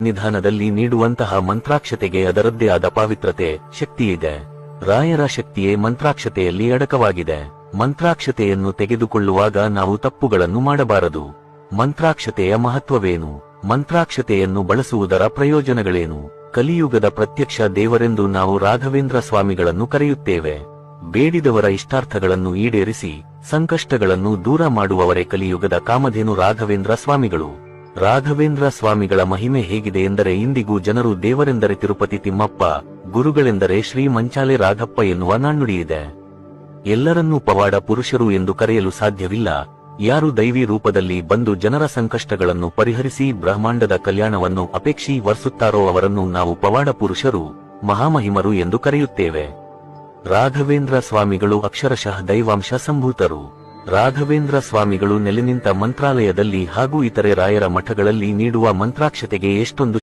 ನಿಧಾನದಲ್ಲಿ ನೀಡುವಂತಹ ಮಂತ್ರಾಕ್ಷತೆಗೆ ಅದರದ್ದೇ ಆದ ಪಾವಿತ್ರತೆ, ಶಕ್ತಿಯಿದೆ. ರಾಯರ ಶಕ್ತಿಯೇ ಮಂತ್ರಾಕ್ಷತೆಯಲ್ಲಿ ಅಡಕವಾಗಿದೆ. ಮಂತ್ರಾಕ್ಷತೆಯನ್ನು ತೆಗೆದುಕೊಳ್ಳುವಾಗ ನಾವು ತಪ್ಪುಗಳನ್ನು ಮಾಡಬಾರದು. ಮಂತ್ರಾಕ್ಷತೆಯ ಮಹತ್ವವೇನು? ಮಂತ್ರಾಕ್ಷತೆಯನ್ನು ಬಳಸುವುದರ ಪ್ರಯೋಜನಗಳೇನು? ಕಲಿಯುಗದ ಪ್ರತ್ಯಕ್ಷ ದೇವರೆಂದು ನಾವು ರಾಘವೇಂದ್ರ ಸ್ವಾಮಿಗಳನ್ನು ಕರೆಯುತ್ತೇವೆ. ಬೇಡಿದವರ ಇಷ್ಟಾರ್ಥಗಳನ್ನು ಈಡೇರಿಸಿ ಸಂಕಷ್ಟಗಳನ್ನು ದೂರ ಮಾಡುವವರೇ ಕಲಿಯುಗದ ಕಾಮಧೇನು ರಾಘವೇಂದ್ರ ಸ್ವಾಮಿಗಳು. ರಾಘವೇಂದ್ರ ಸ್ವಾಮಿಗಳ ಮಹಿಮೆ ಹೇಗಿದೆ ಎಂದರೆ, ಇಂದಿಗೂ ಜನರು ದೇವರೆಂದರೆ ತಿರುಪತಿ ತಿಮ್ಮಪ್ಪ, ಗುರುಗಳೆಂದರೆ ಶ್ರೀ ಮಂಚಾಲೆ ರಾಘಪ್ಪ ಎನ್ನುವ ನಾಣ್ಣುಡಿಯಿದೆ. ಎಲ್ಲರನ್ನೂ ಪವಾಡ ಪುರುಷರು ಎಂದು ಕರೆಯಲು ಸಾಧ್ಯವಿಲ್ಲ. ಯಾರು ದೈವಿ ರೂಪದಲ್ಲಿ ಬಂದು ಜನರ ಸಂಕಷ್ಟಗಳನ್ನು ಪರಿಹರಿಸಿ ಬ್ರಹ್ಮಾಂಡದ ಕಲ್ಯಾಣವನ್ನು ಅಪೇಕ್ಷಿ ವರ್ಸುತ್ತಾರೋ ಅವರನ್ನು ನಾವು ಪವಾಡ ಪುರುಷರು, ಮಹಾಮಹಿಮರು ಎಂದು ಕರೆಯುತ್ತೇವೆ. ರಾಘವೇಂದ್ರ ಸ್ವಾಮಿಗಳು ಅಕ್ಷರಶಃ ದೈವಾಂಶ ಸಂಭೂತರು. ರಾಘವೇಂದ್ರ ಸ್ವಾಮಿಗಳು ನೆಲೆನಿಂತ ಮಂತ್ರಾಲಯದಲ್ಲಿ ಹಾಗೂ ಇತರೆ ರಾಯರ ಮಠಗಳಲ್ಲಿ ನೀಡುವ ಮಂತ್ರಾಕ್ಷತೆಗೆ ಎಷ್ಟೊಂದು